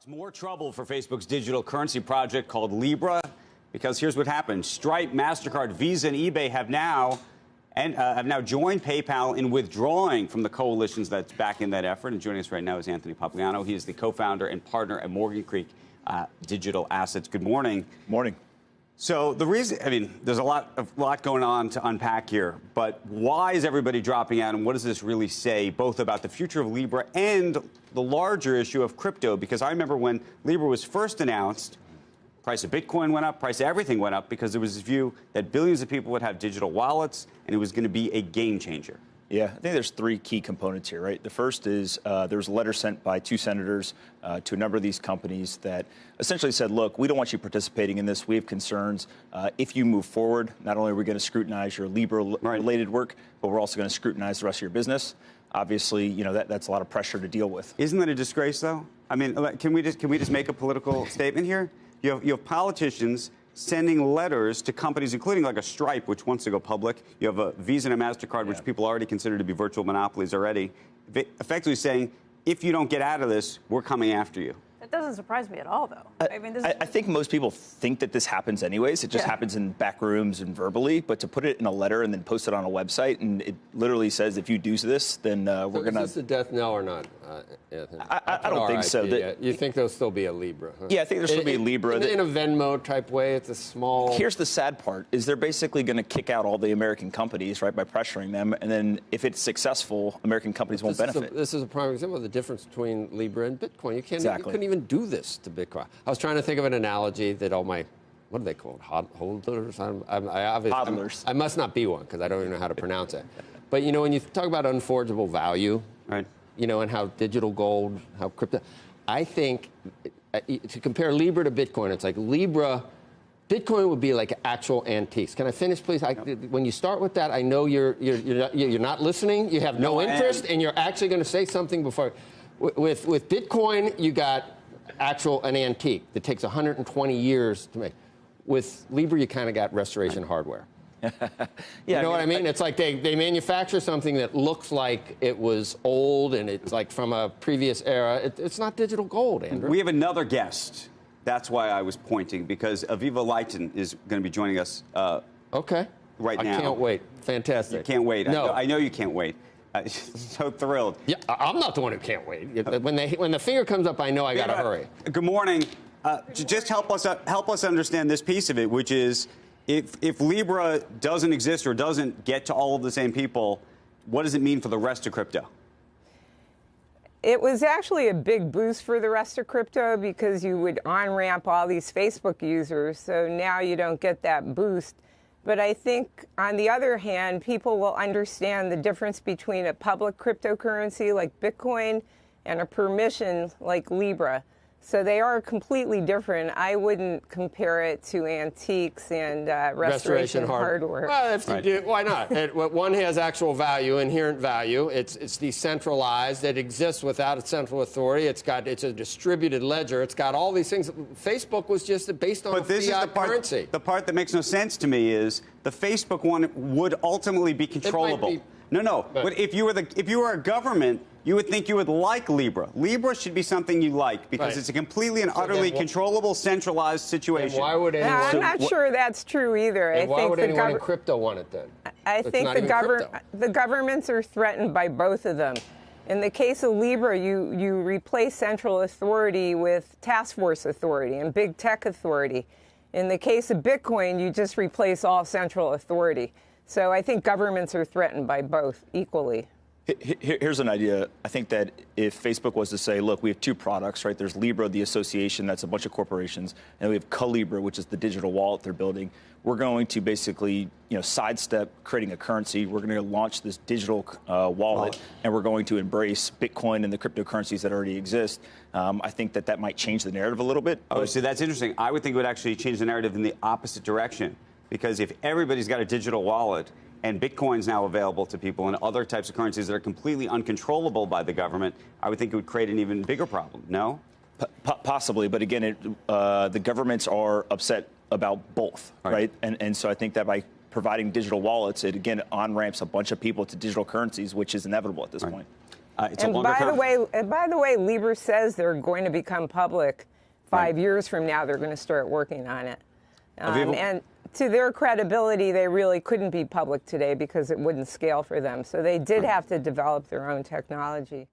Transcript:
It's more trouble for Facebook's digital currency project called Libra, because here's what happened. Stripe, MasterCard, Visa, and eBay have now joined PayPal in withdrawing from the coalitions that's backing that effort. And joining us right now is Anthony Papagliano. He is the co-founder and partner at Morgan Creek Digital Assets. Good morning. Morning. So the reason, there's a lot going on to unpack here, but why is everybody dropping out, and what does this really say, both about the future of Libra and the larger issue of crypto? Because I remember when Libra was first announced, price of Bitcoin went up, price of everything went up, because there was this view that billions of people would have digital wallets, and it was going to be a game changer. Yeah, I think there's three key components here, right? The first is there was a letter sent by two senators to a number of these companies that essentially said, look, we don't want you participating in this. We have concerns. If you move forward, not only are we going to scrutinize your Libra-related work, but we're also going to scrutinize the rest of your business. Obviously, you know, that's a lot of pressure to deal with. Isn't that a disgrace, though? I mean, can we just make a political statement here? You have politicians sending letters to companies, including like a Stripe, which wants to go public. You have a Visa and a MasterCard, which people already consider to be virtual monopolies already, effectively saying, if you don't get out of this, we're coming after you. That doesn't surprise me at all, though. I think most people think that this happens anyways. It just happens in back rooms and verbally. But to put it in a letter and then post it on a website, and it literally says, if you do this, then we're going to... Is this a death knell or not, Anthony? I don't think so. You think there'll still be a Libra? Huh? Yeah, I think there'll still be a Libra. In a Venmo type way, it's a small... Here's the sad part, is they're basically going to kick out all the American companies, right, by pressuring them. And then if it's successful, American companies won't benefit. This is a prime example of the difference between Libra and Bitcoin. You couldn't even do this to Bitcoin. I was trying to think of an analogy that all my, what are they called, holders? Hodlers. I must not be one because I don't even know how to pronounce it. But, you know, when you talk about unforgeable value, right, you know, and how digital gold, how crypto, I think to compare Libra to Bitcoin, it's like Libra, Bitcoin would be like actual antiques. Can I finish, please? When you start with that, I know you're not listening, you have no interest, and you're actually going to say something before. With Bitcoin, you got an antique that takes 120 years to make. With Libra, you kind of got restoration hardware. You know what I mean? It's like they manufacture something that looks like it was old and it's like from a previous era. It's not digital gold, Andrew. We have another guest. That's why I was pointing, because Aviva Leighton is going to be joining us right now. I can't wait. Fantastic. You can't wait. No. I know you can't wait. So thrilled. Yeah, I'm not the one who can't wait. When the finger comes up, I know I got to hurry. Good morning. Just help us understand this piece of it, which is if Libra doesn't exist or doesn't get to all of the same people, what does it mean for the rest of crypto? It was actually a big boost for the rest of crypto because you would on-ramp all these Facebook users, so now you don't get that boost. But I think, on the other hand, people will understand the difference between a public cryptocurrency like Bitcoin and a permission like Libra. So they are completely different. I wouldn't compare it to antiques and restoration hardware. Well, if you do, why not? One has actual value, inherent value. It's decentralized. It exists without a central authority. It's a distributed ledger. It's got all these things. Facebook was just based on fiat currency. The part that makes no sense to me is the Facebook one would ultimately be controllable. But if you were a government, you would think you would like Libra. Libra should be something you like because it's a completely and utterly controllable, centralized situation. Why would anyone? I'm not sure that's true either. And why would anyone in crypto want it then? I think the governments are threatened by both of them. In the case of Libra, you replace central authority with task force authority and big tech authority. In the case of Bitcoin, you just replace all central authority. So I think governments are threatened by both equally. Here's an idea. I think that if Facebook was to say, look, we have two products, right? There's Libra, the association, that's a bunch of corporations, and we have Calibra, which is the digital wallet they're building. We're going to basically, sidestep creating a currency. We're going to launch this digital wallet, and we're going to embrace Bitcoin and the cryptocurrencies that already exist. I think that might change the narrative a little bit. Oh, see, that's interesting. I would think it would actually change the narrative in the opposite direction, because if everybody's got a digital wallet, and Bitcoin's now available to people and other types of currencies that are completely uncontrollable by the government, I would think it would create an even bigger problem, no? Possibly, but again, the governments are upset about both, right? And so I think that by providing digital wallets, it again on-ramps a bunch of people to digital currencies, which is inevitable at this point. It's a And longer by the way, Libra says they're going to become public 5 years from now. They're going to start working on it. And to their credibility, they really couldn't be public today because it wouldn't scale for them. So they did have to develop their own technology.